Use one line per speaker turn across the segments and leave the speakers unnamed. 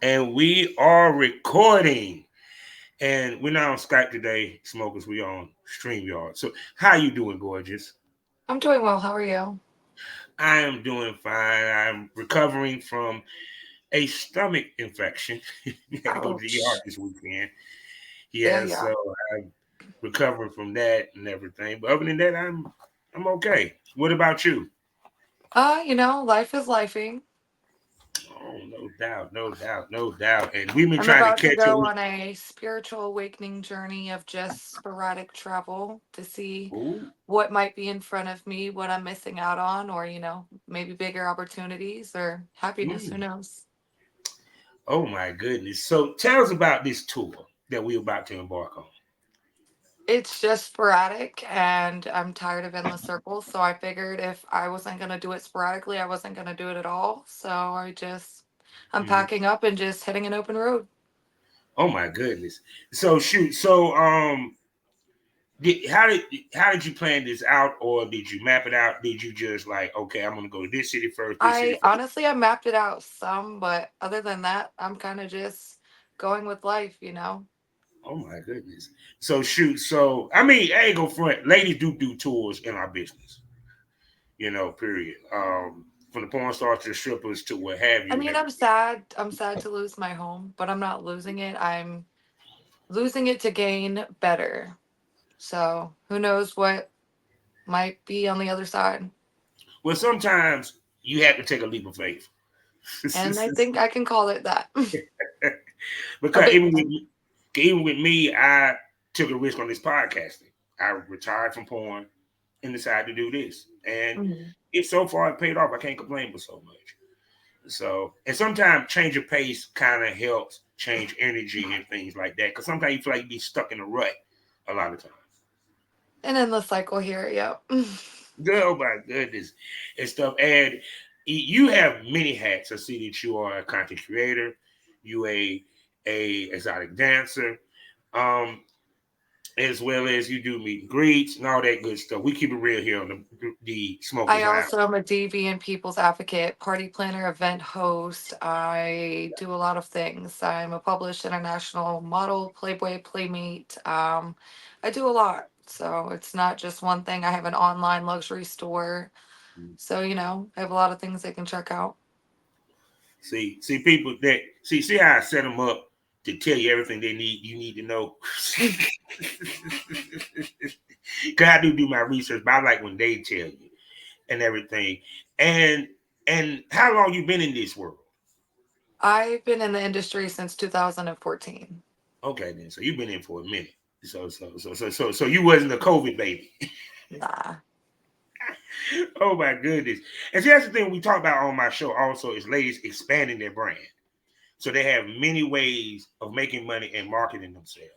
And we are recording. And we're not on Skype today, smokers. We on StreamYard. So how you doing, gorgeous?
I'm doing well. How are you?
I am doing fine. I'm recovering from a stomach infection. Had to go to the ER
Ouch.
this weekend.
Yeah,
Yeah,
yeah.
so I'm recovering from that and everything. But other than that, I'm okay. What about you?
Life is lifing.
Oh, no doubt, no doubt, no doubt. And we've been
I'm
trying to
about to
catch up
go
with.
on a spiritual awakening journey of just sporadic travel to see
Oh,
what might be in front of me, what I'm missing out on, or, maybe bigger opportunities or happiness. Who
mm.
knows?
Oh my goodness. So tell us about this tour that we're about to embark on.
It's just sporadic and I'm tired of endless circles. So I figured if I wasn't going to do it sporadically, I wasn't going to do it at all. I'm
Mhm.
packing up and just hitting an open road.
Oh my goodness. So shoot. So how did you plan this out, or did you map it out? Did you just like, okay, I'm gonna go to this city first, this city
I
first?
honestly, I mapped it out some, but other than that, I'm kind of just going with life.
Oh my goodness. So shoot. So I mean, I ain't go front. Ladies do tours in our business. Period. From the porn stars to the strippers to what have
I
you and
mean, I'm
everything.
sad. I'm sad to lose my home, but I'm not losing it. I'm losing it to gain better. So who knows what might be on the other side.
Well, sometimes you have to take a leap of faith.
And I think I can call it that. A
Because
big
even with me, I took a risk on this podcasting. I retired from porn and decided to do this, and
one.
it so far it paid off. I can't complain with so much. So, and sometimes change of pace kind of helps change energy and things like that. Because sometimes you feel like you be stuck in a rut a lot of times.
An endless cycle here. Yep.
Oh my goodness, and stuff. And you have many hats. I see that you are a content creator. You a exotic dancer. Um, as well as you do meet and greets and all that good stuff. We keep it real here on the
I
Smokers Lounge.
also am a DV and people's advocate, party planner, event host. I do a lot of things. I'm a published international model, Playboy, Playmate. I do a lot. So it's not just one thing. I have an online luxury store. So, I have a lot of things they can check out.
See people that see how I set them up to tell you everything they need. You need to know. Cause I do my research, but I like when they tell you and everything. And and how long you been in this world?
I've been in the industry since 2014.
Okay, then. So you've been in for a minute. So you wasn't a COVID baby.
Nah.
Oh my goodness. And see, that's the thing we talk about on my show also is ladies expanding their brand. So they have many ways of making money and marketing themselves.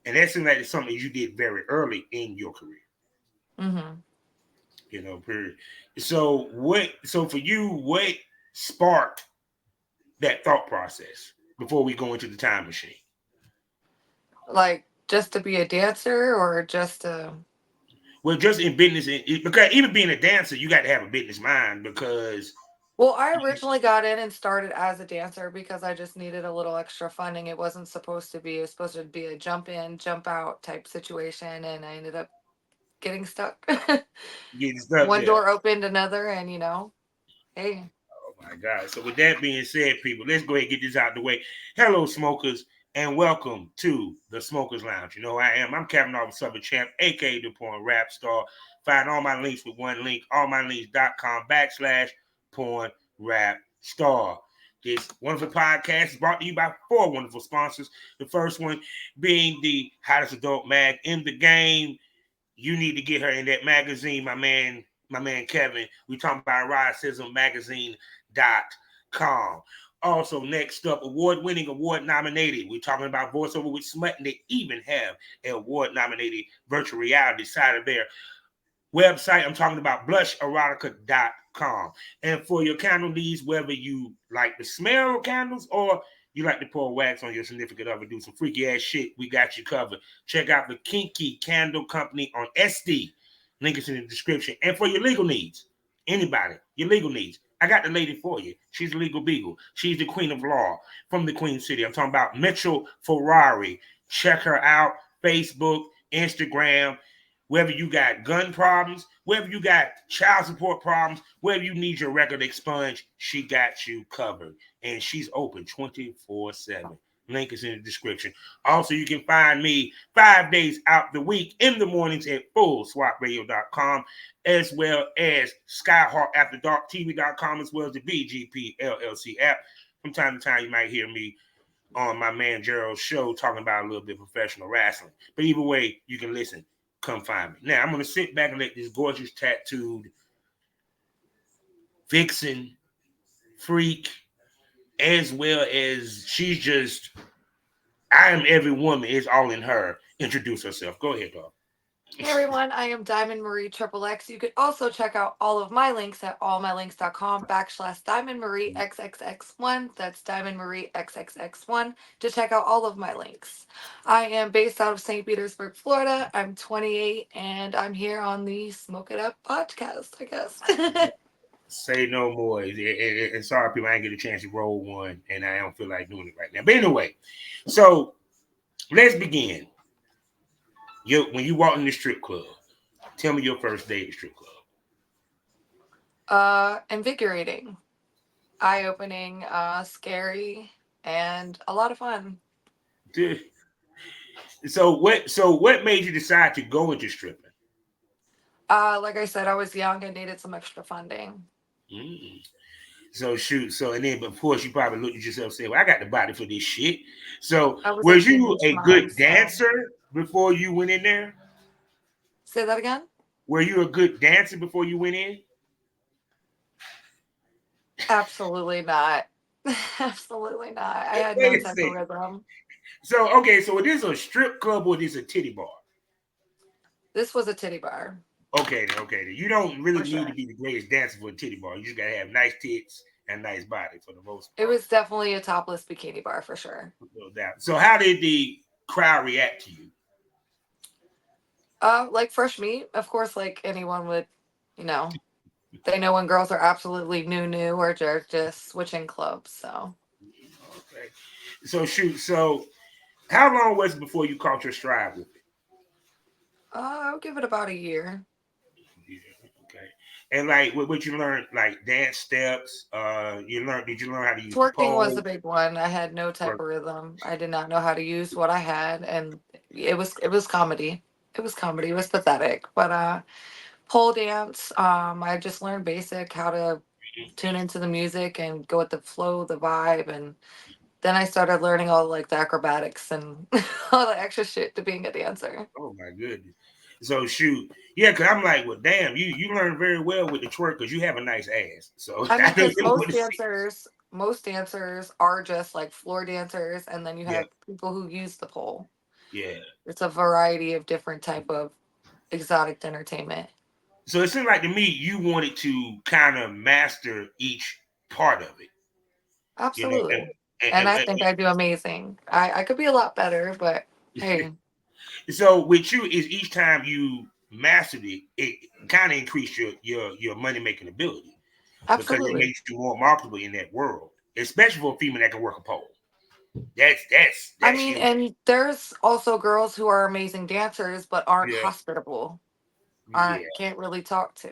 And that seems like it's something you did very early in your career.
Hmm.
Period. So for you, what sparked that thought process before we go into the time machine?
Like, just to be a dancer or just to.
Well, just in business, because even being a dancer, you got to have a business mind because
Well, I originally got in and started as a dancer because I just needed a little extra funding. It wasn't supposed to be, it was supposed to be a jump in, jump out type situation. And I ended up getting stuck.
getting stuck
One
there.
door opened another, and hey,
Oh my God. So with that being said, people, let's go ahead and get this out the way. Hello, smokers, and welcome to the Smokers Lounge. You know who I am. I'm Captain Officer Southern Champ, aka the Porn Rap Star. Find all my links with one link, allmylinks.com/porn rap star. This wonderful podcast is brought to you by four wonderful sponsors. The first one being the hottest adult mag in the game. You need to get her in that magazine, my man Kevin. We talking about eroticismmagazine.com. Also, next up, award-winning, award-nominated. We're talking about voiceover with smut, and they even have an award-nominated virtual reality side of their website. I'm talking about blusherotica.com. And for your candle needs, whether you like the smell of candles or you like to pour wax on your significant other, do some freaky ass shit, we got you covered. Check out the Kinky Candle Company on SD. Link is in the description. And for your legal needs, anybody, your legal needs, I got the lady for you. She's a legal beagle. She's the queen of law from the Queen City. I'm talking about Mitchell Ferrari. Check her out. Facebook, Instagram, wherever you got gun problems, wherever you got child support problems, wherever you need your record expunged, she got you covered. And she's open 24/7. Link is in the description. Also, you can find me 5 days out the week in the mornings at fullswapradio.com, as well as skyhawkafterdarktv.com, as well as the BGP LLC app. From time to time, you might hear me on my man Gerald's show talking about a little bit of professional wrestling. But either way, you can listen. Come find me. Now, I'm going to sit back and let this gorgeous tattooed vixen, freak, as well as she's just, I am every woman, is all in her, introduce herself. Go ahead, dog.
Hey everyone, I am Diamond Marie Triple X. You could also check out all of my links at allmylinks.com/Diamond Marie XXX1. That's Diamond Marie XXX1 to check out all of my links. I am based out of St. Petersburg, Florida. I'm 28 and I'm here on the Smoke It Up podcast, I guess.
Say no more. And sorry, people, I didn't get a chance to roll one, and I don't feel like doing it right now. But anyway, so let's begin. When you walk in the strip club, tell me your first day at the strip
club. Invigorating, eye-opening, scary, and a lot of fun.
So what made you decide to go into stripping?
Like I said, I was young and needed some extra funding.
So shoot. So and then, of course, you probably looked at yourself and said, "Well, I got the body for this shit." So was you a good dancer before you went in there?
Say that again.
Were you a good dancer before you went in?
Absolutely not. Absolutely not. I had no type of rhythm.
So okay, so it is a strip club or it is a titty bar?
This was a titty bar.
Okay. You don't really need to be the greatest dancer for a titty bar. You just gotta have nice tits and nice body for the most part.
It was definitely a topless bikini bar for sure.
No doubt. So how did the crowd react to you?
Like fresh meat, of course, like anyone would, they know when girls are absolutely new or just switching clubs. So
okay. So shoot, so how long was it before you caught your stride with it?
I would give it about a year.
Yeah, okay. And like what you learned, like dance steps, did you learn how to use
twerking was a big one. I had no type of rhythm. I did not know how to use what I had, and it was comedy. It was comedy. It was pathetic. But pole dance, I just learned basic how to tune into the music and go with the flow, the vibe, and then I started learning all like the acrobatics and all the extra shit to being a dancer.
Oh my goodness. So shoot, yeah, because I'm like, well, damn, you learn very well with the twerk because you have a nice ass. So
I mean, because most dancers are just like floor dancers, and then you have people who use the pole.
Yeah,
it's a variety of different type of exotic entertainment.
So it seemed like to me you wanted to kind of master each part of it.
Absolutely. And I think I do amazing. I could be a lot better, but hey.
So with you is each time you mastered it, it kind of increased your money making ability.
Absolutely.
Because it makes you more marketable in that world, especially for a female that can work a pole. That's
I mean, huge. And there's also girls who are amazing dancers but aren't hospitable. Can't really talk to.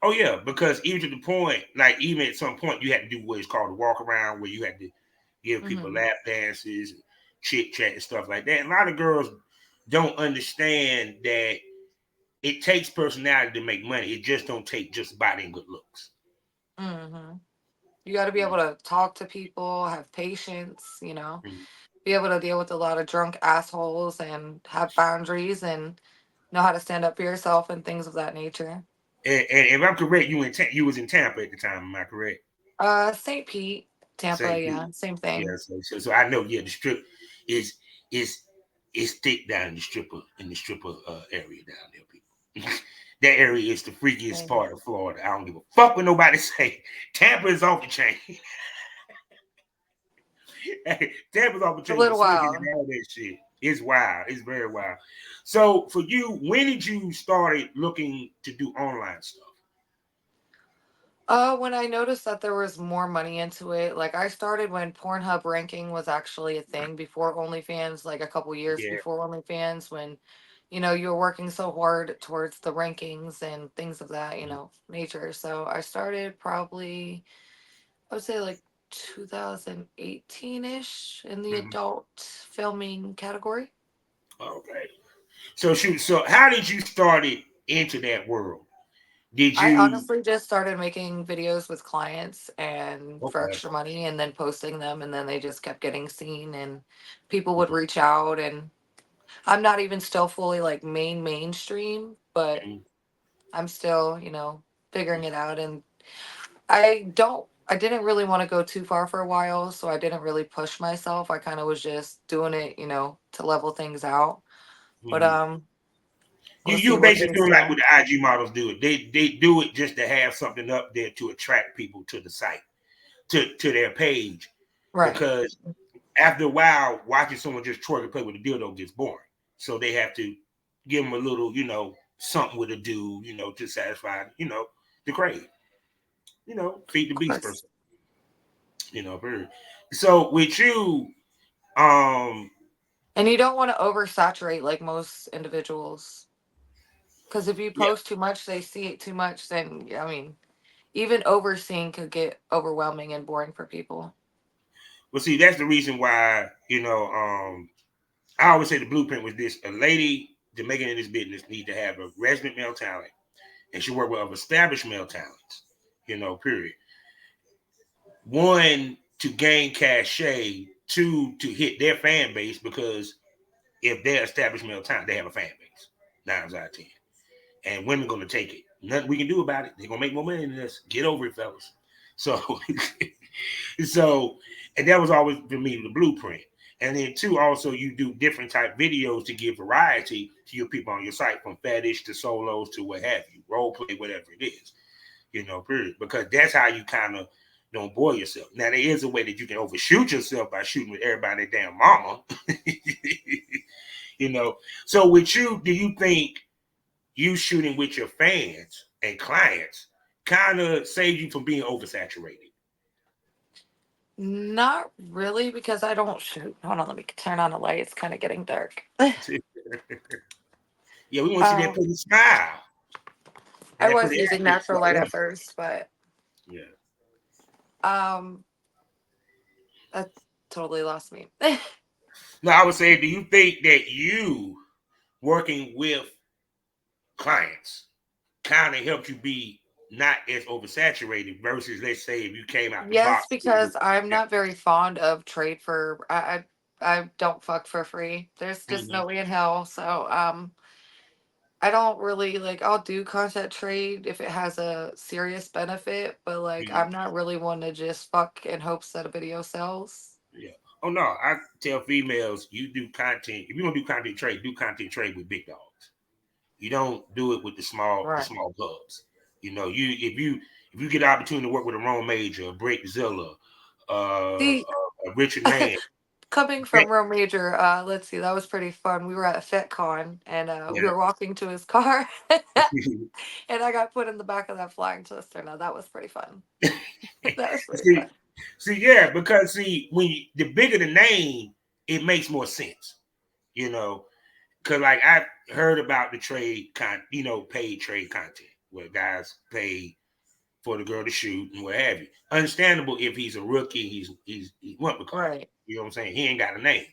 Oh yeah, because even to the point, like even at some point you had to do what is called a walk around, where you had to give people lap dances, chit chat and stuff like that. And a lot of girls don't understand that it takes personality to make money. It just don't take just body and good looks.
Mm-hmm. You got to be able to talk to people, have patience, be able to deal with a lot of drunk assholes and have boundaries and know how to stand up for yourself and things of that nature.
And if I'm correct, you was in Tampa at the time. Am I correct?
St. Pete, Tampa, same thing.
Yeah, so I know. Yeah, the strip is thick down in the stripper area down there, people. That area is the freakiest part of Florida. I don't give a fuck what nobody say. Tampa is off the chain. Tampa's off the chain.
A little wild.
All that shit. It's wild. It's very wild. So for you, when did you started looking to do online stuff?
When I noticed that there was more money into it, like I started when Pornhub ranking was actually a thing before OnlyFans, like a couple years
Yeah.
before OnlyFans, when you were working so hard towards the rankings and things of that, nature. So I started probably, I would say like 2018-ish in the
Mhm.
adult filming category.
Okay. So shoot. So how did you start it into that world? Did
I
you?
honestly just started making videos with clients and for
Okay.
extra money and then posting them, and then they just kept getting seen and people would reach out. And I'm not even still fully like mainstream, but
Mhm.
I'm still, figuring it out. And I didn't really want to go too far for a while, so I didn't really push myself. I kind of was just doing it, to level things out. But
Mhm. You
we'll see
you're
where
basically
things
doing like what
go.
the IG models do it. They do it just to have something up there to attract people to the site, to their page,
Right.
because after a while, watching someone just twerk and play with a dildo gets boring. So they have to give them a little, something with a do, to satisfy, the crave. Feed the
Of
beast
course.
person. Period. So with you, um,
And you don't want to oversaturate like most individuals. Because if you
yeah.
post too much, they see it too much, then, I mean, even overseeing could get overwhelming and boring for people.
Well, see, that's the reason why, I always say the blueprint was this: a lady to make it in this business need to have a resident male talent, and she work with other established male talents. Period. One, to gain cachet. Two, to hit their fan base, because if they're established male talent, they have a fan base. 9 times out of 10, and women gonna take it. Nothing we can do about it. They're gonna make more money than this. Get over it, fellas. So, so, and that was always for me the blueprint. And then two, also you do different type videos to give variety to your people on your site, from fetish to solos to what have you, role play, whatever it is, period. Because that's how you kind of don't bore yourself. Now there is a way that you can overshoot yourself by shooting with everybody damn mama. you know. So with you, do you think you shooting with your fans and clients kind of saves you from being oversaturated?
Not really, because I don't shoot. Hold on, let me turn on a light. It's kind of getting dark.
Yeah, we want to see that
um,
pretty smile and
I
that
was
pretty
using
attitude.
natural light at first, but
Yeah.
um, that totally lost me.
Now, I would say, do you think that you working with clients kind of helped you be not as oversaturated versus, let's say, if you came out the
Yes,
box?
because I'm
Yeah.
not very fond of trade for. I don't fuck for free. There's just
Mhm.
no way in hell. So I don't really like. I'll do content trade if it has a serious benefit, but like
Mhm.
I'm not really one to just fuck in hopes that a video sells.
Yeah. Oh no, I tell females, you do content. If you don't do content trade with big dogs. You don't do it with the
Right.
small clubs. If you get the opportunity to work with a Rome Major, a Breakzilla,
See,
a Richard Nance.
coming
that-
from Real Major, let's see, that was pretty fun. We were at FetCon and we
yeah.
were walking to his car, and I got put in the back of that flying twister. Now that was pretty fun. That was pretty
see,
fun.
yeah, because the bigger the name, it makes more sense. You know, because like I heard about the paid trade content where guys pay for the girl to shoot and what have you. Understandable if he's a rookie, he won't become.
Right.
You know what I'm saying? He ain't got a name.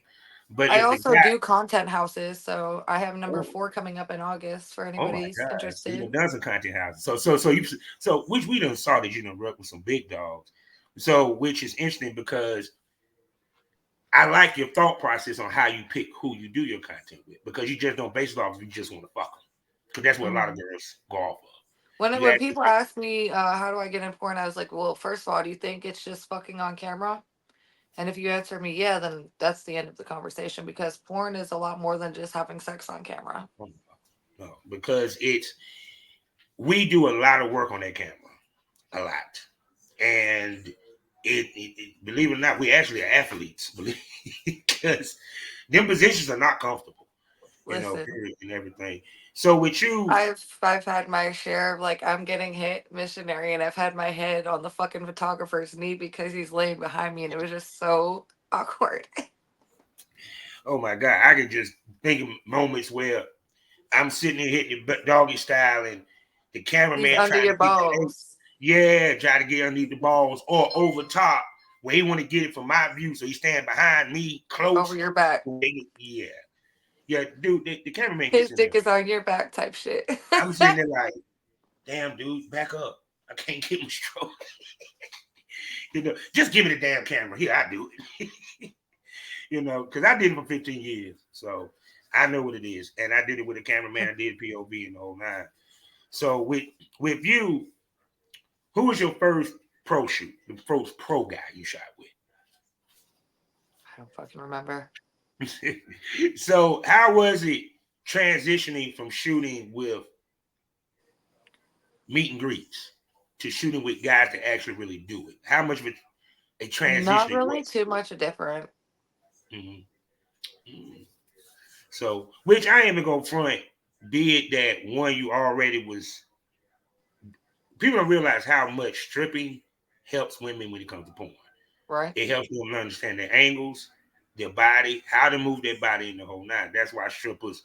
But
I
if the
also
guy,
do content houses, so I have number
oh,
4 coming up in August for
oh my
anybody's
God, so you
interested.
done some content houses. So which we done saw that you done work with some big dogs. So which is interesting because I like your thought process on how you pick who you do your content with, because you just don't base it off if you just want to fuck them. Because that's what a lot of
Mhm.
girls go off of. You
When
actually
people ask me how do I get in porn, I was like, well, first of all, do you think it's just fucking on camera? And if you answer me, yeah, then that's the end of the conversation, because porn is a lot more than just having sex on camera.
no, because we do a lot of work on that camera, a lot, and believe it or not, we actually are athletes, because them positions are not comfortable,
Listen,
period, and everything. So with you,
I've had my share of like I'm getting hit missionary, and I've had my head on the fucking photographer's knee because he's laying behind me, and it was just so awkward.
oh my God, I can just think of moments where I'm sitting there hitting the doggy style, and the
He's
cameraman
under
trying
your
to get the angle.
balls.
Yeah, try to get underneath the balls or over top where he want to get it from my view, so he stand behind me
Over
close.
your back.
Yeah, yeah, dude, the cameraman
His
gets in there.
dick is on your back type shit.
I'm sitting there like, damn, dude, back up. I can't get my stroke. Just give me the damn camera. Here, I do it. Because I did it for 15 years. So I know what it is. And I did it with a cameraman. I did POV and the whole nine. So with you, who was your first pro shoot? The first pro guy you shot
I don't fucking remember.
with? So how was it transitioning from shooting with meet and greets to shooting with guys that actually really do it? How much of a
Not
transition it
really
was?
too much different.
Mhm. Mhm. So, which I ain't even gonna front, be it that one you already was. People don't realize how much stripping helps women when it comes to porn.
Right?
It helps them understand their angles, their body, how to move their body in the whole nine. That's why strippers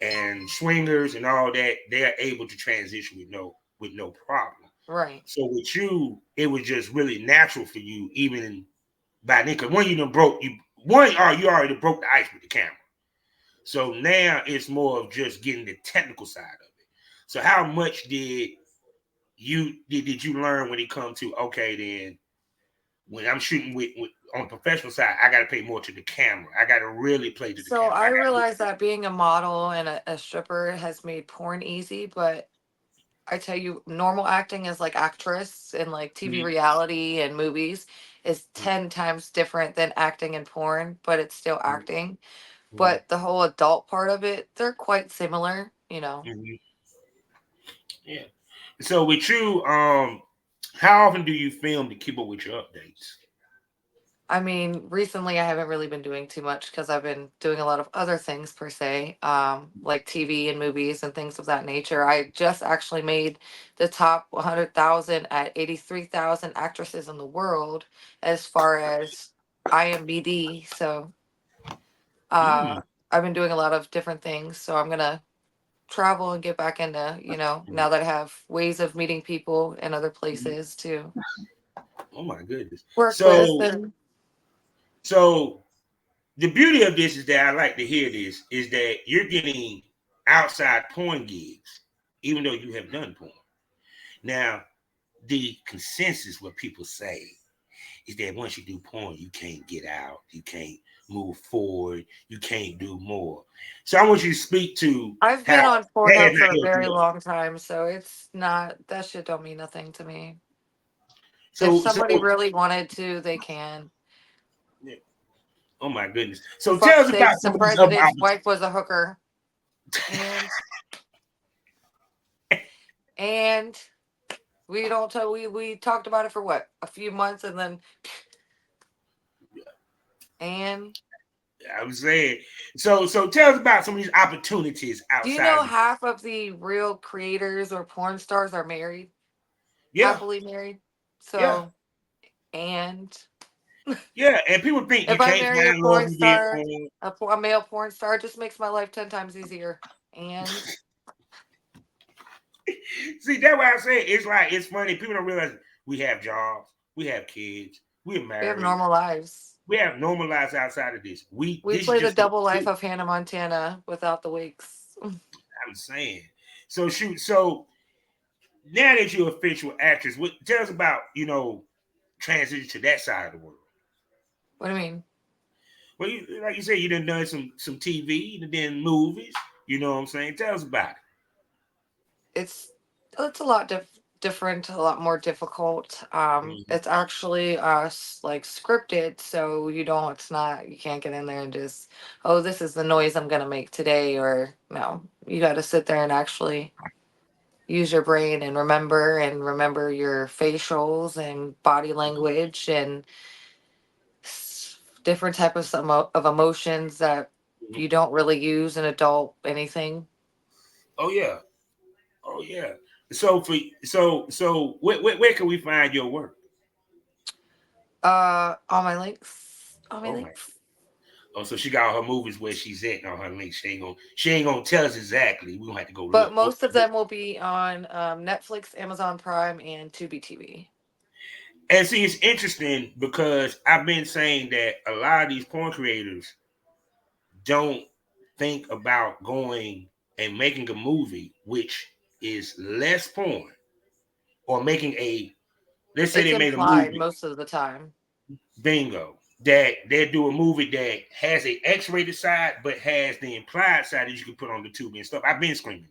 and swingers and all that, they are able to transition with no problem.
Right.
So with you, it was just really natural for you, even by then, because when you done broke you already broke the ice with the camera. So now it's more of just getting the technical side of it. So how much did you learn when it comes to, okay, then when I'm shooting with on the professional side, I got to pay more to the camera. I got to really play to the
So
camera.
I
I got to
realized that being a model and a stripper has made porn easy, but I tell you, normal acting is like actress in like TV
mm-hmm,
reality and movies is 10 times different than acting in porn, but it's still acting.
mm-hmm,
But the whole adult part of it, they're quite similar, you know.
mm-hmm. Yeah. So with you, how often do you film to keep up with your updates?
I mean, recently I haven't really been doing too much because I've been doing a lot of other things per se, like TV and movies and things of that nature. I just actually made the top 100,000 at 83,000 actresses in the world as far as IMBD. So
Mm,
uh, I've been doing a lot of different things. So I'm gonna travel and get back into, now that I have ways of meeting people in other places to
oh my goodness.
work with
So
and
so the beauty of this is that I like to hear this is that you're getting outside porn gigs, even though you have done porn. Now, the consensus, what people say, is that once you do porn, you can't get out, you can't move forward, you can't do more. So I want you to speak to
I've
how
been on
that has
Pornhub
not
for a
helped
very
you.
long time, so it's not that shit don't mean nothing to me. If
So
somebody really wanted to, they can.
yeah, oh my goodness. So
Fuck
tell us about
sakes, the
some of these other
president's
opportunities.
wife was a hooker. And and we don't tell we talked about it for what? A few months and then and
I'm saying. So tell us about some of these opportunities
do you
outside
know
of the
half of the real creators or porn stars are married?
yeah,
Happily married?
yeah,
So and
yeah. And people think you
if I
can't
marry a
find love
porn
and get
star,
porn.
a male porn star, it just makes my life 10 times easier. And
See, that's why I say it's like it's funny. People don't realize we have jobs, we have kids, we're
we have
married,
normal lives.
we have normal lives outside of this. We
We
this is
play the
just the
double life
truth.
of Hannah Montana without the wigs.
I'm saying. So shoot. So now that you're official actress, what tell us about transition to that side of the world?
What do you mean?
Well, like you said, you done some TV, you done movies. You know what I'm saying? Tell us about
It's it's a lot different, a lot more difficult.
it.
It's actually like scripted, so it's not you can't get in there and just this is the noise I'm gonna make today, or no, you got to sit there and actually use your brain and remember your facials and body language and different type of of emotions that
Mhm.
you don't really use in adult anything.
Oh yeah. Oh yeah. So for where can we find your work?
On my links. On my
Oh my.
links.
Oh, so she got all her movies where she's at and all her links. She ain't gonna tell us exactly. We gonna have to go
But
look.
most of them will be on Netflix, Amazon Prime, and Tubi TV.
And see, it's interesting because I've been saying that a lot of these porn creators don't think about going and making a movie which is less porn, or making a, let's say
It's
they made a
implied
movie,
most of the time.
bingo, that they do a movie that has a X-rated side but has the implied side that you can put on the tube and stuff. I've been screaming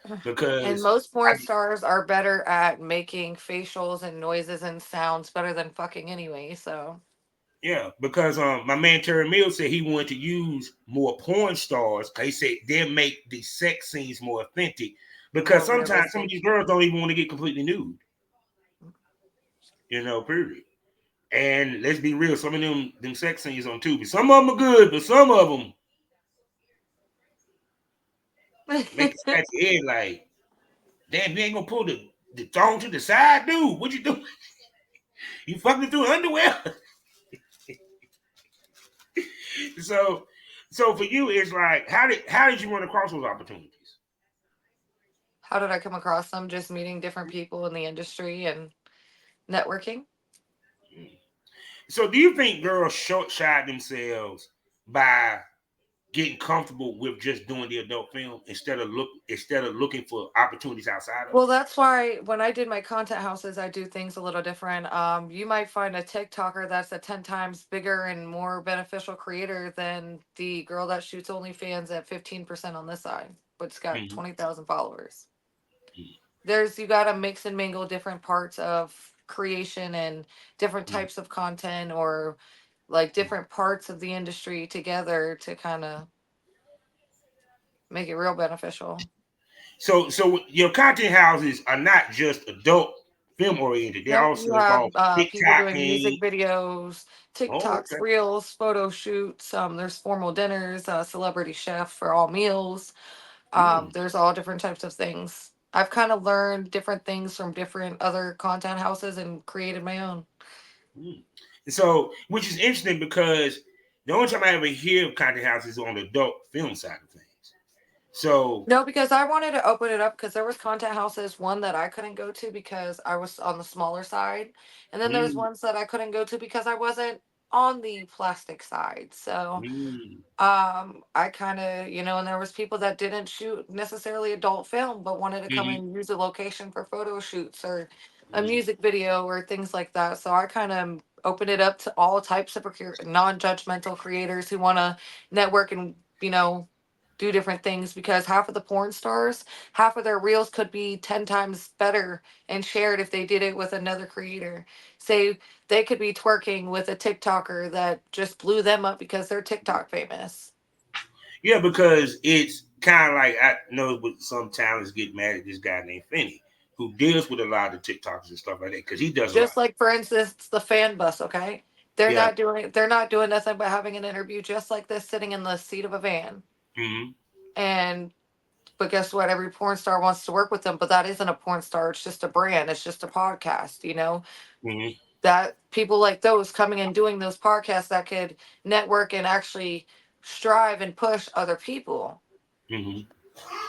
that
And
because
most
I,
porn stars are better at making facials and noises and sounds better than fucking anyway. So
yeah, because my man Terry Mills said he wanted to use more porn stars. He said they'll make the sex scenes more authentic, because
more
sometimes some of
realistic.
these girls don't even want to get completely nude, period. And let's be real, some of them sex scenes on Tubi, some of them are good, but some of them make you scratch your head like, damn, you ain't gonna pull the thong to the side, dude. What you do? You fucking through underwear? so so for you, it's like, how did you run across those opportunities?
How did I come across them? Just meeting different people in the industry and networking.
So do you think girls short shot themselves by getting comfortable with just doing the adult film instead of looking for opportunities outside of
Well,
it?
that's why when I did my content houses, I do things a little different. You might find a TikToker that's a 10 times bigger and more beneficial creator than the girl that shoots OnlyFans at 15% on this side, but it's got
Mhm.
20,000 followers. You got to mix and mingle different parts of creation and different
Mhm.
types of content, or like different parts of the industry together to kind of make it real beneficial.
So your content houses are not just adult film oriented; they
Nope,
also
you have
involve
people doing music
TikToking.
videos,
Oh,
TikToks,
okay.
reels, photo shoots. There's formal dinners, celebrity chef for all meals.
Mm,
There's all different types of things. I've kind of learned different things from different other content houses and created my own.
mm. So, which is interesting because the only time I ever hear of content houses is on the adult film side of things. So,
No, because I wanted to open it up because there was content houses, one that I couldn't go to because I was on the smaller side, and then there was
mm,
ones that I couldn't go to because I wasn't on the plastic side. So
mm,
I kind of, and there was people that didn't shoot necessarily adult film but wanted to come
mhm,
and use a location for photo shoots or a
mhm,
music video or things like that. So I kind of opened it up to all types of non-judgmental creators who want to network and do different things, because half of the porn stars, half of their reels could be 10 times better and shared if they did it with another creator. Say they could be twerking with a TikToker that just blew them up because they're TikTok famous.
yeah, because it's kind of like, I know what some talents get mad at this guy named Finney, who deals with a lot of TikToks and stuff like that, because he does a lot.
Just like, for instance, the fan bus, okay?
Yeah.
They're not doing nothing but having an interview just like this, sitting in the seat of a van.
Hmm.
And but guess what? Every porn star wants to work with them, but that isn't a porn star. It's just a brand. It's just a podcast.
Hmm.
That people like those coming and doing those podcasts that could network and actually strive and push other people.
Hmm.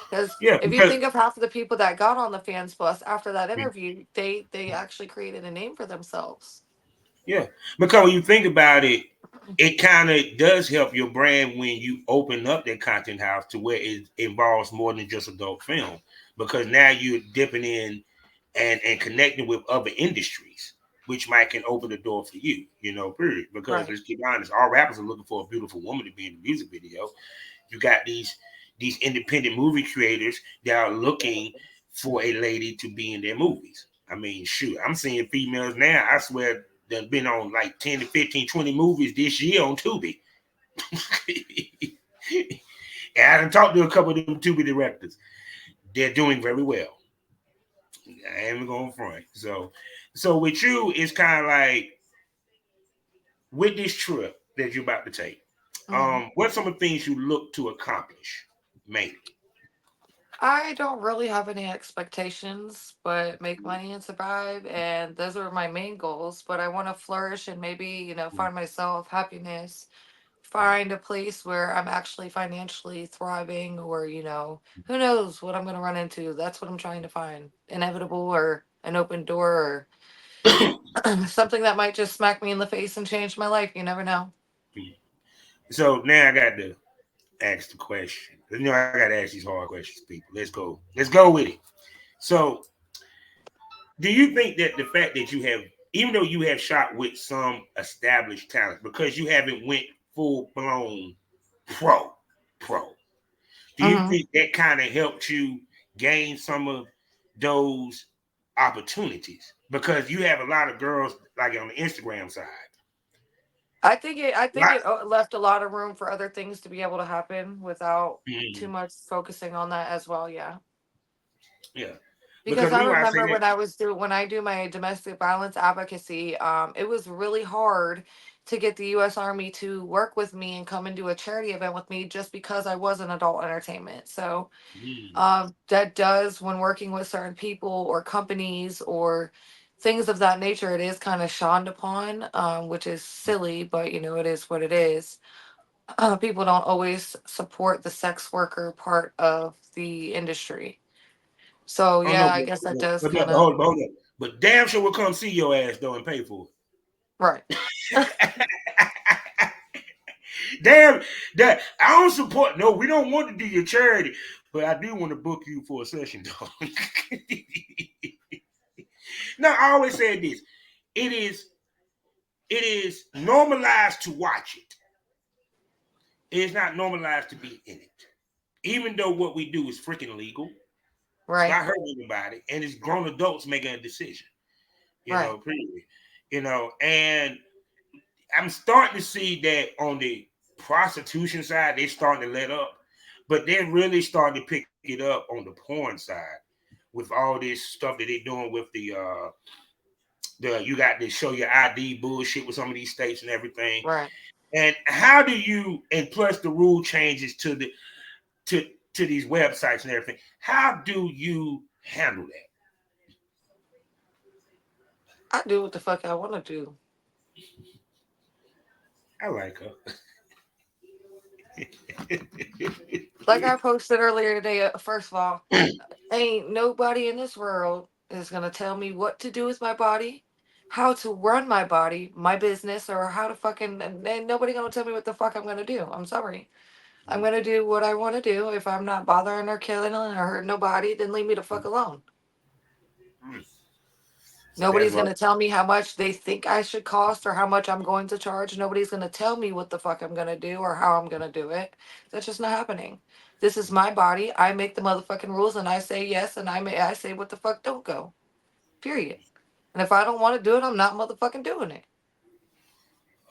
Because
Yeah,
if you
because
think of half of the people that got on the fans bus after that
mm,
interview, they actually created a name for themselves.
yeah, because when you think about it, it kind of does help your brand when you open up that content house to where it involves more than just adult film, because now you're dipping in and connecting with other industries, which might can open the door for you, period. Because
Right.
let's keep honest, all rappers are looking for a beautiful woman to be in the music video. You got these independent movie creators that are looking for a lady to be in their movies. I mean, shoot, I'm seeing females now, I swear, that have been on like 10 to 15, 20 movies this year on Tubi. And I done talked to a couple of them Tubi directors. They're doing very well. I ain't going front. So with you, it's kind of like, with this trip that you're about to take,
Hmm.
what's some of the things you look to accomplish mainly?
I don't really have any expectations, but make money and survive. And those are my main goals. But I want to flourish and maybe, find myself happiness, find a place where I'm actually financially thriving, or, who knows what I'm going to run into. That's what I'm trying to find. Inevitable or an open door or something that might just smack me in the face and change my life. You never know.
So now I got to ask the question. I got to ask these hard questions, people. Let's go. Let's go with it. So, do you think that the fact that you have, even though you have shot with some established talent, because you haven't went full blown pro, pro, do you
Hmm.
think that kind of helped you gain some of those opportunities? Because you have a lot of girls like on the Instagram side.
I think it left a lot of room for other things to be able to happen without too
Mhm.
much focusing on that as well. Yeah.
Yeah. Because
Because
the
I
reason why I say
remember
that,
when I do my domestic violence advocacy, it was really hard to get the U.S. Army to work with me and come and do a charity event with me just because I was an adult entertainment. So
mm,
that does, when working with certain people or companies or things of that nature, it is kind of shunned upon, which is silly, but it is what it is. People don't always support the sex worker part of the industry. So
oh no,
yeah, I guess that does
but,
kind
but
of.
hold up. But damn sure will come see your ass though and pay for
Right.
it. Damn, that I don't support. No, we don't want to do your charity, but I do want to book you for a session, though. No, I always said this. It is it is normalized to watch it. It is not normalized to be in it. Even though what we do is freaking illegal, it's
Right.
not hurting anybody, and it's grown adults making a decision.
Right.
Period. And I'm starting to see that on the prostitution side, they're starting to let up, but they're really starting to pick it up on the porn side with all this stuff that they're doing with the you got to show your ID bullshit with some of these states and everything.
Right.
And how do you, and plus the rule changes to to these websites and everything. How do you handle that?
I do what the fuck I want to do.
I like her.
Like I posted earlier today, first of all, ain't nobody in this world is gonna tell me what to do with my body, how to run my body, my business, or how to fucking. And ain't nobody gonna tell me what the fuck I'm gonna do. I'm sorry. I'm gonna do what I want to do. If I'm not bothering or killing or hurting nobody, then leave me the fuck alone.
That's
Nobody's
right.
going to tell me how much they think I should cost or how much I'm going to charge. Nobody's going to tell me what the fuck I'm going to do or how I'm going to do it. That's just not happening. This is my body. I make the motherfucking rules and I say yes and I say what the fuck don't go. Period. And if I don't want to do it, I'm not motherfucking doing it.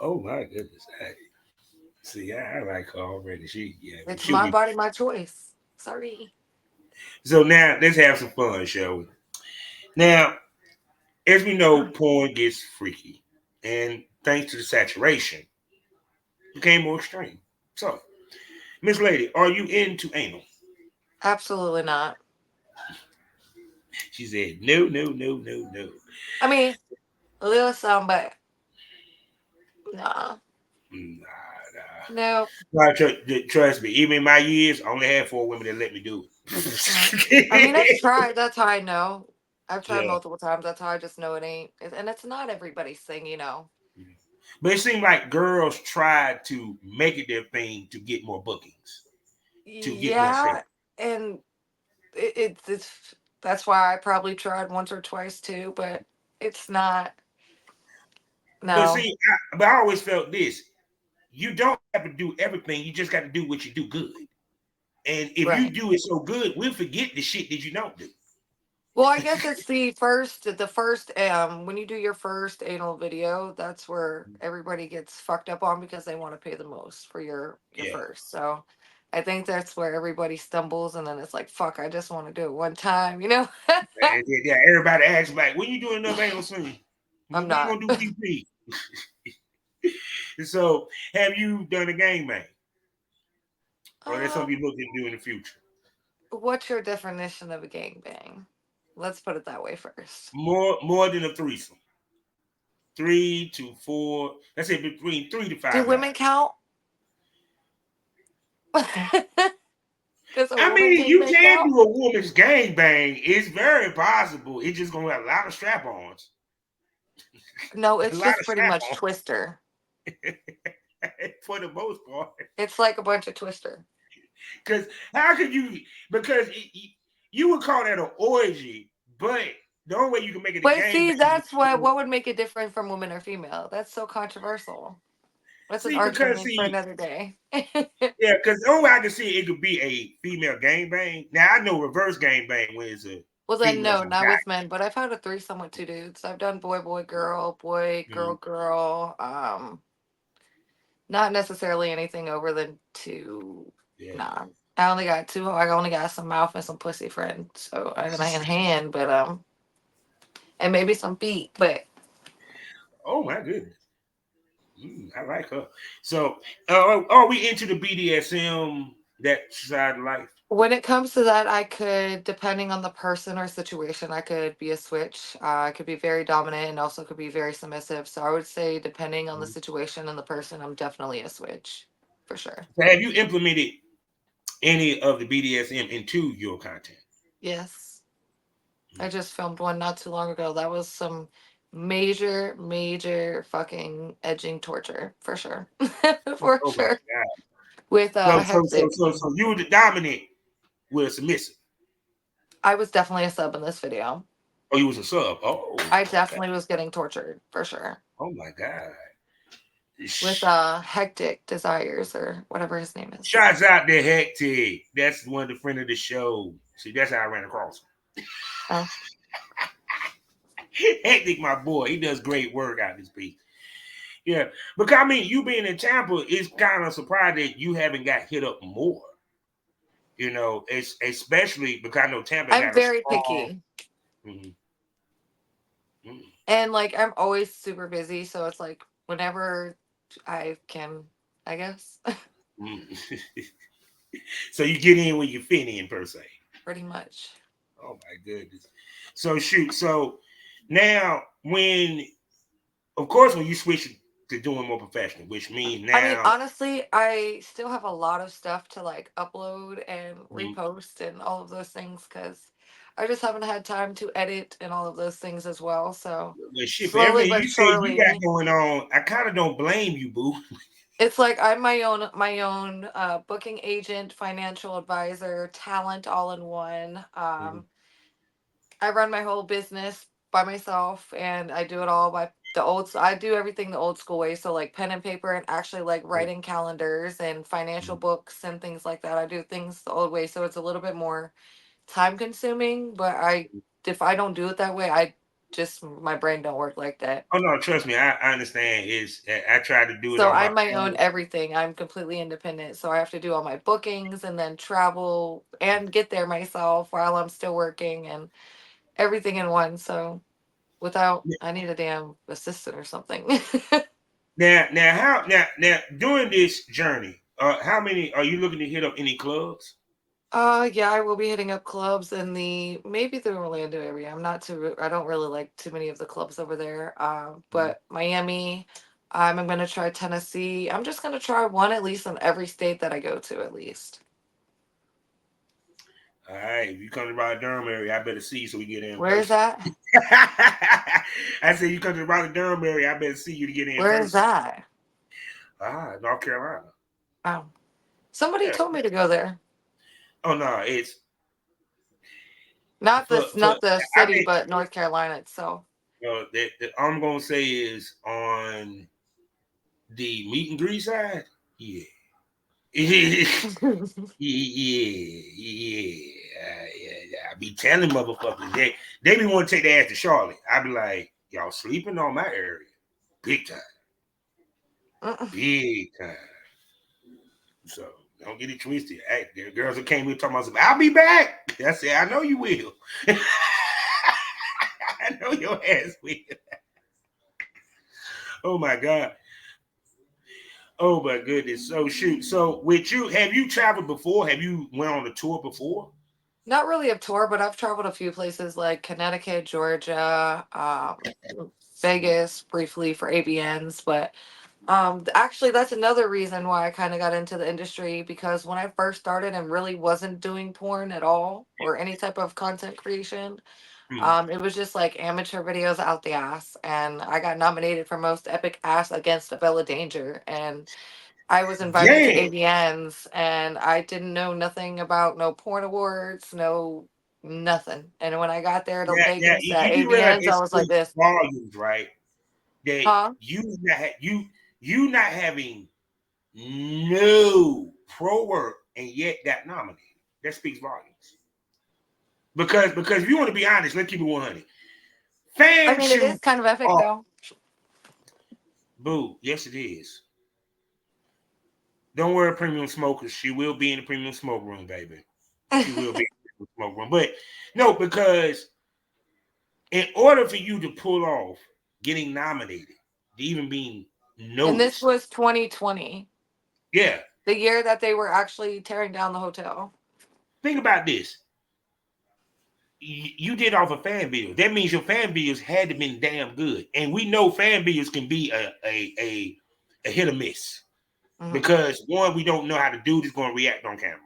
Oh my goodness. See, I like her already.
It's
She'll
my
be.
body, my choice. Sorry.
So now let's have some fun, shall we? Now, as we know, porn gets freaky, and thanks to the saturation, became more extreme. So, Miss Lady, are you into anal?
Absolutely not.
She said, no, no, no, no, no.
I mean, a little some, but nah.
Nah,
No.
nah. Trust me, even in my years, I only had 4 women that let me do
Mm. I mean, I've
it.
tried. That's how I know. I've tried
Yeah.
multiple times. That's how I just know it ain't. And it's not everybody's thing.
But it seemed like girls tried to make it their thing to get more bookings, to get more sales.
Yeah, and it's that's why I probably tried once or twice too, but it's not.
But
No.
see, but I always felt this: you don't have to do everything. You just got to do what you do good. And if you
Right.
do it so good, we'll forget the shit that you don't do.
Well, I guess it's the first when you do your first anal video, that's where everybody gets fucked up on because they want to pay the most for your
Yeah.
first. So I think that's where everybody stumbles and then it's like, fuck, I just want to do it one time.
Yeah, everybody asks like, when you doing another anal soon?
I'm
When you
not.
gonna do PP? So have you done a gangbang? Or that's
Um,
something you look to do in the future?
What's your definition of a gangbang? Let's put it that way first.
More than a threesome. 3 to 4. Let's say between 3 to 5
Do
guys.
women count? Does a
I
woman
mean, you
gangbang
can
count?
do a woman's gangbang. It's very possible. It's just gonna have a lot of strap-ons.
No,
A
it's
lot
just
of
pretty much
strap-ons
Twister.
for the most part.
It's like a bunch of Twister.
Because how could you? Because you would call that an orgy, but the only way you can make it a
But
gangbang
see,
is
that's what would make it different from women or female. That's so controversial. That's an
see because
argument for
see
another day.
yeah because the only way I can see it could be a female gangbang. Now I know reverse gangbang when it's a
Well, then
females
no,
and
not
guys.
with men. But I've had a threesome with two dudes. I've done boy, boy, girl, boy, girl,
Mhm.
girl. Not necessarily anything over than two.
Yeah.
Nah, I only got two. I only got some mouth and some pussy friends. So I got in hand, but and maybe some feet. But
Oh my goodness. I like her. So, are we into the BDSM that side of life?
when it comes to that, I could, depending on the person or situation, I could be a switch. I could be very dominant and also could be very submissive. So I would say, depending on the
Mhm.
situation and the person, I'm definitely a switch for sure.
So have you implemented any of the BDSM into your content?
Yes. I just filmed one not too long ago. That was some major, major fucking edging torture for sure. For
Oh my
sure.
god!
With Hectic.
So you were the dominant with a submissive.
I was definitely a sub in this video.
Oh, you was a sub. Oh,
I
okay.
definitely was getting tortured for sure.
Oh my god!
With Hectic Desires or whatever his name is.
Shots out to Hectic. That's one of the friend of the show. See, that's how I ran across him.
Oh.
Hectic, my boy, he does great work out this piece. Yeah, because I mean, you being in Tampa, it's kind of surprised that you haven't got hit up more. You know, it's especially because I know Tampa
I'm
got a
very
strong.
picky.
Mhm, mhm,
And like I'm always super busy, so it's like whenever I can, I guess.
mhm. So you get in when you fit in, per se.
Pretty much.
Oh my goodness. So shoot. So now, when of course, when you switch to doing more professional, which means
I mean,
now,
honestly, I still have a lot of stuff to like upload and
mhm,
repost and all of those things because I just haven't had time to edit and all of those things as well. So
well, shit, for
slowly
everything
but
you say you got
surely,
going on, I kind of don't blame you, boo.
it's like I'm my own booking agent, financial advisor, talent all in one.
Mhm,
I run my whole business by myself and I do it all by I do everything the old school way. So like pen and paper and actually like
mhm,
writing calendars and financial
mhm.
books and things like that. I do things the old way. So it's a little bit more time consuming, but if I don't do it that way, I just my brain don't work like that.
Oh no, trust me, I understand. Is I try to do it
So
on my
I'm my own
own.
everything. I'm completely independent. So I have to do all my bookings and then travel and get there myself while I'm still working and everything in one. So without I need a damn assistant or something.
Now, now during this journey, how many are you looking to hit up any clubs?
Yeah, I will be hitting up clubs in the maybe the Orlando area. I don't really like too many of the clubs over there.
Mhm.
But Miami, I'm gonna try Tennessee. I'm just gonna try one at least in every state that I go to at least.
All right, if you come to the Raleigh Durham area, I better see you so we get in
Where is
person.
that?
I said you come to the Raleigh Durham area, I better see you to get in
Where is
person.
that?
North Carolina.
Oh. Somebody
Yeah.
told me to go there.
Oh no, it's
Not
for
this not the
I
city,
mean,
but North Carolina itself.
all I'm gonna say is on the meet and greet side, yeah. Yeah, yeah. I be telling motherfuckers they be want to take their ass to Charlotte. I be like, y'all sleeping on my area, big time,
Mm-mm.
big time. So don't get it twisted. Hey, there are girls that came here talking about something. I'll be back. I said, I know you will. I know your ass will. Oh my god. Oh my goodness. So shoot. So with you, have you traveled before? Have you went on a tour before?
Not really a tour, but I've traveled a few places like Connecticut, Georgia, Vegas briefly for ABNs. But actually, that's another reason why I kind of got into the industry because when I first started and really wasn't doing porn at all or any type of content creation,
Mm.
it was just like amateur videos out the ass. And I got nominated for most epic ass against Bella Danger. And I was invited to
Damn.
AVNs and I didn't know nothing about no porn awards, no nothing. And when I got there to
Yeah.
Vegas at
You realize
AVNs,
it
I was like
speaks
this,
volumes, right? That
huh?
you not having no pro work and yet got nominated. That speaks volumes. Because if you want to be honest, let's keep it 100.
I
Fan
mean, it is
shoots
kind of epic
are
though.
boo. Yes, it is. Don't worry, premium smokers. She will be in the premium smoke room, baby. She will be in the smoke room. But no, because in order for you to pull off getting nominated, even being
And this
noticed,
was 2020,
yeah.
the year that they were actually tearing down the hotel.
Think about this. You did off a fan video. That means your fan videos had to been damn good. And we know fan videos can be a hit or miss.
Hmm.
Because one, we don't know how the dude is going to react on camera.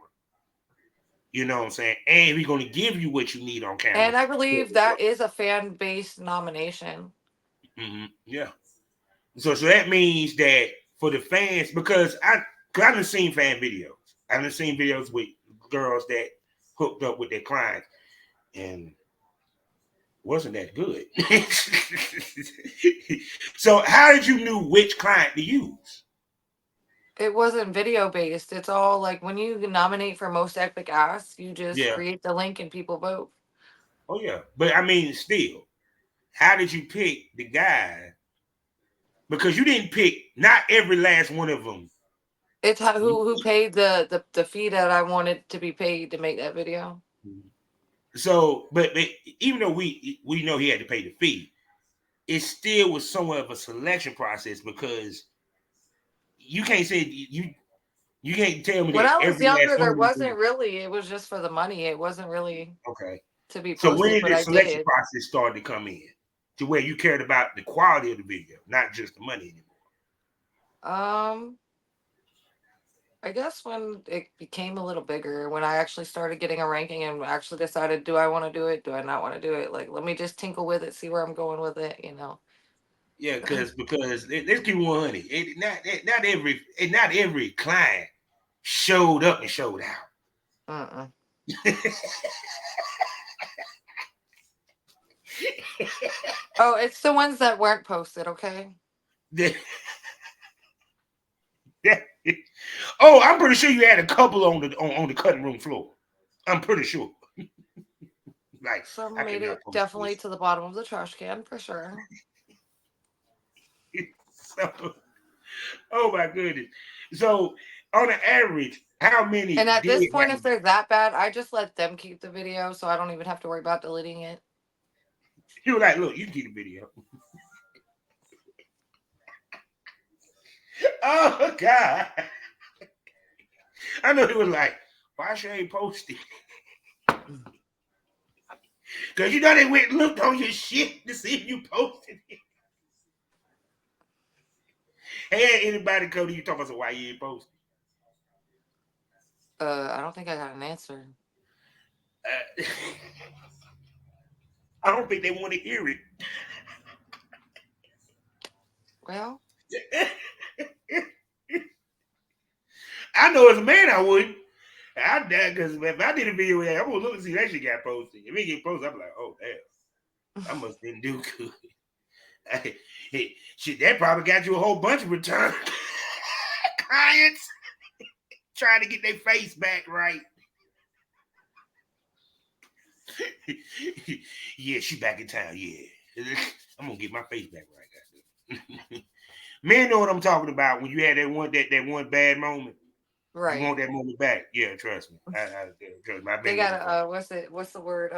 You know what I'm saying? And we're going to give you what you need on camera.
And I believe that is a fan based nomination.
Mm-hmm. Yeah. So that means that for the fans, because I done seen fan videos. I done seen videos with girls that hooked up with their clients and wasn't that good. So how did you knew which client to use?
It wasn't video based. It's all like when you nominate for most epic ass, you just
Yeah.
create the link and people vote.
Oh yeah. But I mean still, how did you pick the guy? Because you didn't pick not every last one of them.
It's who paid the fee that I wanted to be paid to make that video.
So, but even though we know he had to pay the fee, it still was somewhat of a selection process because you can't say you can't tell me
When
that
I was
every last
younger,
one
there
of them.
wasn't really. It was just for the money. It wasn't really
Okay.
to be
So when
posted,
did
but
the
I
selection
did.
process start to come in to where you cared about the quality of the video, not just the money anymore?
Um, I guess when it became a little bigger, when I actually started getting a ranking and actually decided, do I want to do it? Do I not want to do it? Like, let me just tinkle with it, see where I'm going with it, you know.
Yeah, because let's keep 100. Not every client showed up and showed out.
Mm-mm. Oh, it's the ones that weren't posted, okay?
Oh, I'm pretty sure you had a couple on the cutting room floor. I'm pretty sure. Like
Some
I
made
cannot
it
post
definitely
this.
to the bottom of the trash can for sure.
So, oh my goodness. So on an average, how
And
many
at
did
this point,
have
if they're that bad, I just let them keep the video so I don't even have to worry about deleting it.
you were like, look, you can keep the video. Oh God. I know he was like, why should I ain't post it? Because you know they went and looked on your shit to see if you posted it. Hey, anybody come to you talking about why you ain't posted?
I don't think I got an answer.
Uh, I don't think they want to hear it.
Well,
I know as a man I wouldn't. I because if I did a video with that, I'm gonna look and see that shit got posted. If it get posted, I'm like, oh damn, I must didn't do good. Shit, that probably got you a whole bunch of return clients trying to get their face back right. Yeah, she back in town. Yeah, I'm gonna get my face back right. Men know what I'm talking about. When you had that one bad moment, you
right.
want that moment back. Yeah, trust me. Trust me. I've
They
been there
gotta
before.
what's the word?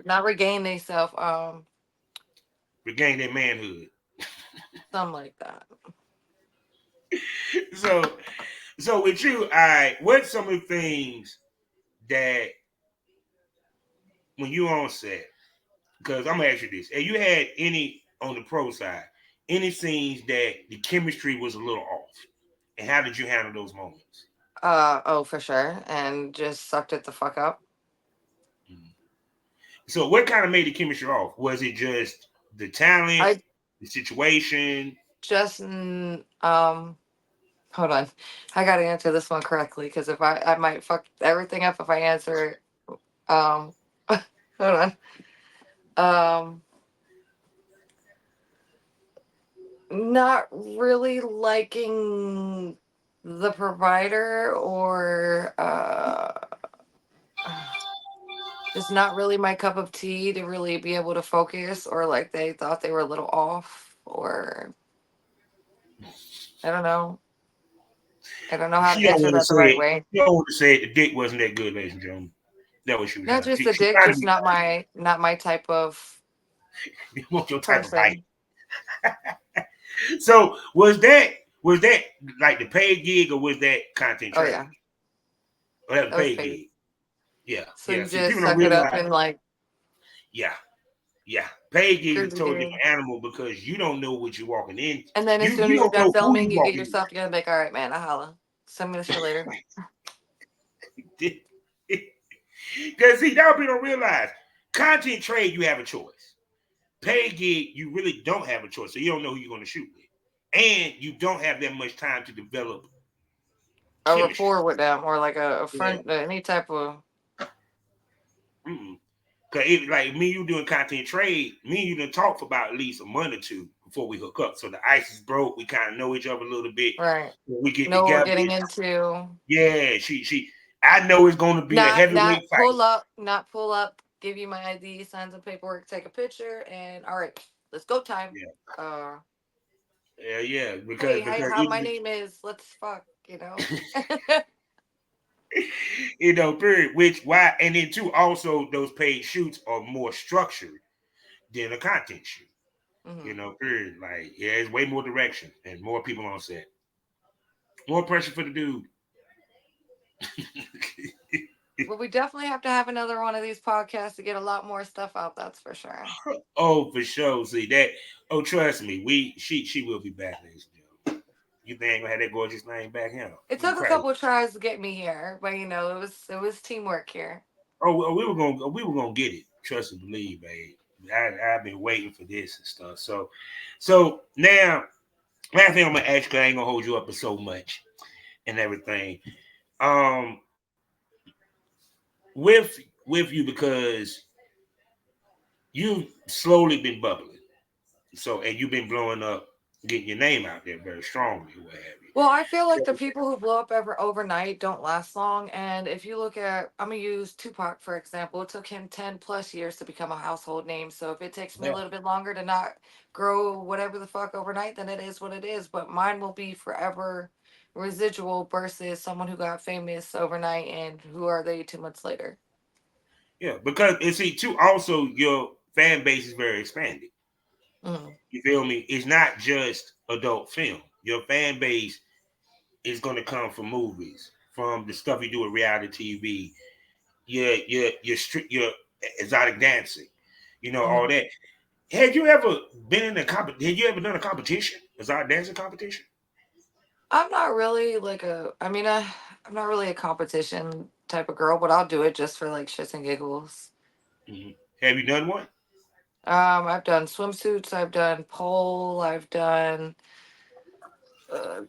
Not regain themselves,
Regain their manhood.
something like that.
So, so with you, I what's some of the things that when you on set, because I'm gonna ask you this: have you had any on the pro side, any scenes that the chemistry was a little off, and how did you handle those moments?
Oh, for sure. And just sucked it the fuck up.
Mhm. So, what kind of made the chemistry off? Was it just the talent,
I
the situation?
just hold on. I gotta answer this one correctly because if I might fuck everything up if I answer it. Hold on. Um Not really liking the provider or just not really my cup of tea to really be able to focus, or like they thought they were a little off, or I don't know. I don't know how to
She don't
answer
want to
that the
say
right
it.
way.
She don't want to say it. The dick wasn't that good, ladies and gentlemen. That what she was
Not
trying.
just a
She
dick,
trying to
just
be
not my type of
you want your type of bite.
person.
So was that like the paid gig or was that content
Oh
trade?
yeah,
Or that was
that was
paid
paid.
gig? Yeah,
So
yeah.
you
See,
just
people don't
suck it up
realize.
and like
Yeah, yeah. Paid gig is a
cruise
totally
dude.
different animal because you don't know what you're walking in.
And then as soon
You
as you're
don't
done
know who you
filming, you get
walking
yourself together and be like, all right, man, I holla. Send me the shit later.
in. Because see, now people don't realize content trade, you have a choice. Paid gig, you really don't have a choice. So you don't know who you're going to shoot with. And you don't have that much time to develop
A
chemistry.
rapport with them or like a
Yeah.
friend, any type of.
Mm-mm. Cause it, like me, you doing content trade, me and you done talk for about at least a month or two before we hook up. So the ice is broke. We kind of know each other a little bit.
Right.
When we get
Know what we're
together,
getting into.
yeah, she. I know it's going to be a
Not
heavyweight fight.
not pull up, give you my ID, sign some paperwork, take a picture, and all right, let's go time.
Yeah,
Uh,
yeah.
hey,
Because
how my name is, let's fuck, you know.
period. Which why and then too also those paid shoots are more structured than a content shoot.
Hmm.
Period. Like yeah, it's way more direction and more people on set. More pressure for the dude.
But we definitely have to have another one of these podcasts to get a lot more stuff out. That's for sure.
Oh, for sure. See that. Oh, trust me. She will be back, ladies and gentlemen. You think ain't gonna have that gorgeous name back here?
It
You
took a
crazy?
couple of tries to get me here, but it was teamwork here.
Oh, we were gonna get it. Trust and believe, babe. I've been waiting for this and stuff. So now last thing I'm gonna ask you, I ain't gonna hold you up for so much and everything. Um, with you because you've slowly been bubbling. So and you've been blowing up, getting your name out there very strongly, what have you.
Well, I feel like the
So,
people who blow up ever overnight don't last long. And if you look at, I'm gonna use Tupac for example. It took him 10 plus years to become a household name. So if it takes me a
yeah,
little bit longer to not grow whatever the fuck overnight, then it is what it is. But mine will be forever residual versus someone who got famous overnight and who are they 2 months later.
yeah, because and see too, also your fan base is very expanded.
Mm.
You feel me? It's not just adult film. Your fan base is going to come from movies, from the stuff you do with reality TV, your exotic dancing, all
Hmm.
that. Had you ever been in a Had you ever done a competition, exotic dancing competition?
I'm not really like I'm not really a competition type of girl, but I'll do it just for like shits and giggles.
Mhm. Have you done one?
I've done swimsuits, I've done pole, I've done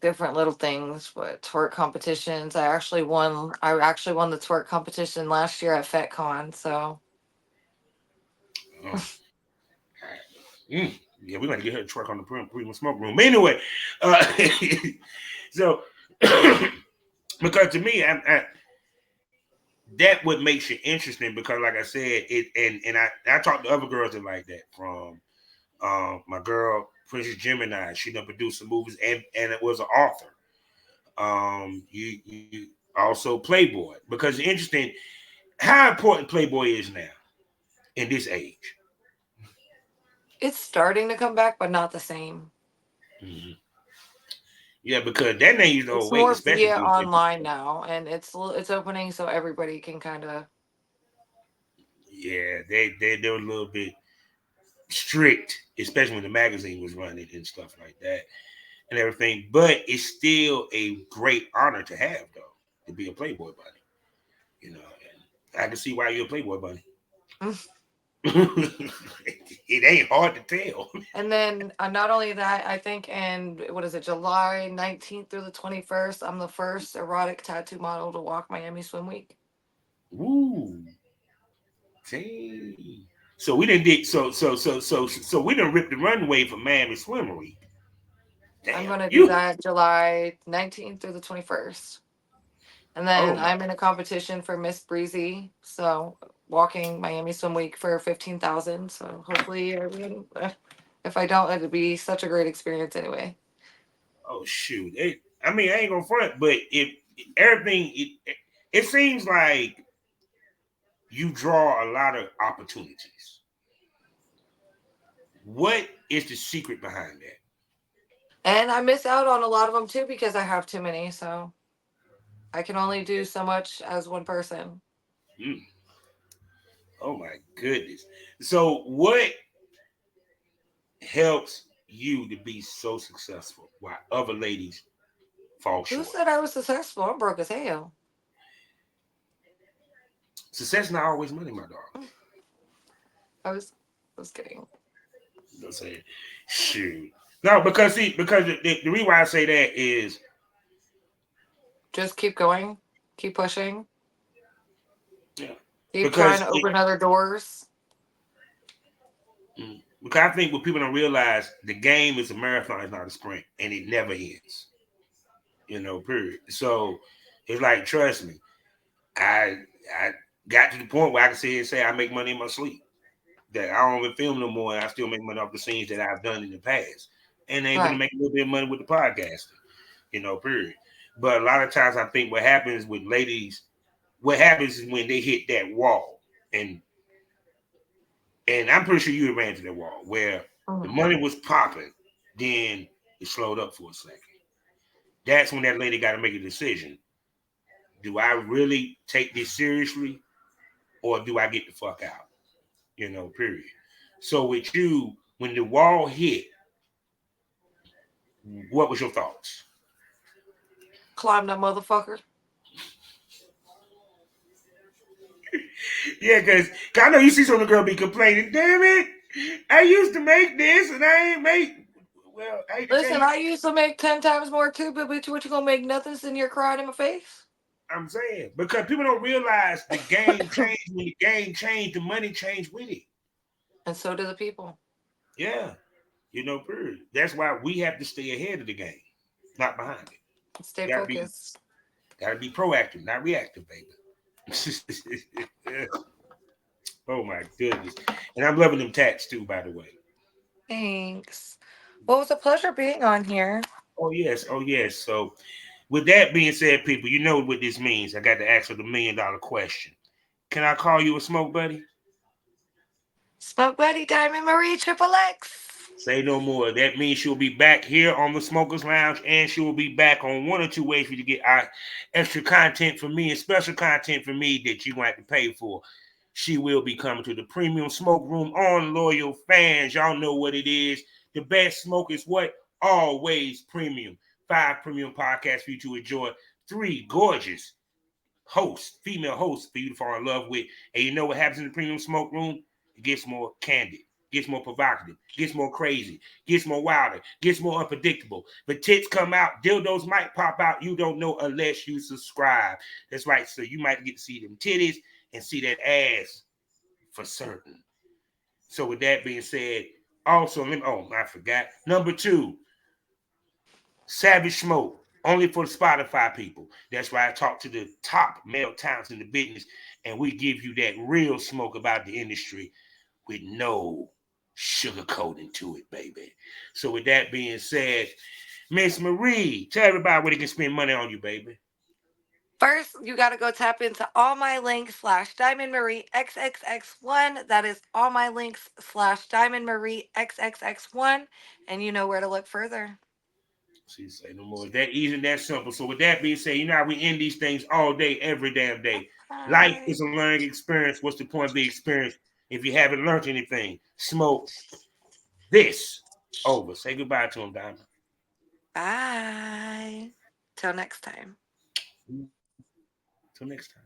different little things, but twerk competitions. I actually won the twerk competition last year at FetCon. So
Oh, yeah, we got to get her to twerk on the premium smoke room. Anyway, uh, so because to me, that what makes it interesting because, like I said, it and I talked to other girls that like that from my girl Princess Gemini. She done produced some movies and it was an author. You also Playboy because it's interesting how important Playboy is now in this age.
it's starting to come back, but not the same.
Mhm. Yeah, because that name used to
It's
hold weight,
more
especially
via
if you
online now, and it's opening so everybody can kind of.
Yeah, they were a little bit strict, especially when the magazine was running and stuff like that and everything. But it's still a great honor to have, though, to be a Playboy bunny. You know, and I can see why you're a Playboy bunny. It ain't hard to tell.
And then not only that, I think in what is it, July 19th through the 21st, I'm the first erotic tattoo model to walk Miami Swim Week.
Woo, dang. So we didn't did so we didn't rip the runway for Miami Swimmer Week.
I'm
Damn
going to do
you.
that July 19th through the 21st. And
Oh
then
my.
I'm in a competition for Miss Breezy. So walking Miami Swim Week for 15,000. So hopefully I win. If I don't, it'd be such a great experience anyway.
Oh shoot. I mean, I ain't gonna front, but if everything, it seems like you draw a lot of opportunities. What is the secret behind that?
And I miss out on a lot of them too because I have too many. So I can only do so much as one person.
Mm, oh my goodness. So what helps you to be so successful while other ladies fall
Who
short?
said I was successful? I'm broke as hell.
Success not always money, my dog.
I was kidding.
You know what I'm saying? Shoot. No, because see, because the reason why I say that is,
Just keep going, keep pushing,
yeah,
keep trying
because
to open other doors.
because I think what people don't realize, the game is a marathon, it's not a sprint, and it never ends. You know, period. So it's like, trust me, I got to the point where I can sit here and say I make money in my sleep. That I don't even film no more, and I still make money off the scenes that I've done in the past, and able to
Right.
make a little bit of money with the podcasting. You know, period. But a lot of times, I think what happens with ladies, what happens is when they hit that wall, and and I'm pretty sure you ran to that wall where the
Mhm.
money was popping, then it slowed up for a second. That's when that lady got to make a decision. Do I really take this seriously, or do I get the fuck out? You know, period. So with you, when the wall hit, what was your thoughts?
Climb that motherfucker.
Yeah, because I know you see some of the girl be complaining, damn it, I used to make this and I ain't make, well, I hate to tell
Listen,
you,
I used to make 10 times more too, but bitch, what you gonna make nothing sitting here crying in my face?
I'm saying, because people don't realize the game changed. When the game changed, the money changed with it.
And so do the people.
Yeah, you know, period. That's why we have to stay ahead of the game, not behind it.
Stay
Gotta be
focused.
gotta be proactive, not reactive, baby. Oh my goodness. And I'm loving them tats too, by the way.
Thanks. Well, it was a pleasure being on here.
Oh yes, oh yes. So with that being said, people, you know what this means. I got to ask her the $1,000,000 question. Can I call you a smoke buddy?
Smoke Buddy Diamond Marie Triple X.
Say no more. That means she'll be back here on the Smokers Lounge, and she will be back on one or two ways for you to get extra content from me and special content from me that you're going to have to pay for. She will be coming to the Premium Smoke Room on Loyal Fans. Y'all know what it is. The best smoke is what? Always premium. 5 premium podcasts for you to enjoy. 3 gorgeous hosts, female hosts for you to fall in love with. And you know what happens in the Premium Smoke Room? It gets more candid, gets more provocative, gets more crazy, gets more wilder, gets more unpredictable. The tits come out, dildos might pop out. You don't know unless you subscribe. That's right. So you might get to see them titties and see that ass for certain. So with that being said, also, oh, I forgot. Number 2, Savage Smoke. Only for the Spotify people. That's why I talk to the top male talents in the business, and we give you that real smoke about the industry with no sugarcoating to it, baby. So with that being said, Miss Marie, tell everybody where they can spend money on you, baby.
First, you got to go tap into all my links slash Diamond Marie XXX1. That is all my links slash Diamond Marie XXX1. And you know where to look further.
She say no more. It's that easy and that simple. So with that being said, you know how we end these things all day, every damn day. Life
Bye.
is a learning experience. What's the point of the experience if you haven't learned anything? Smoke this over. Say goodbye to him, Diamond.
Bye. Till next time.
Till next time.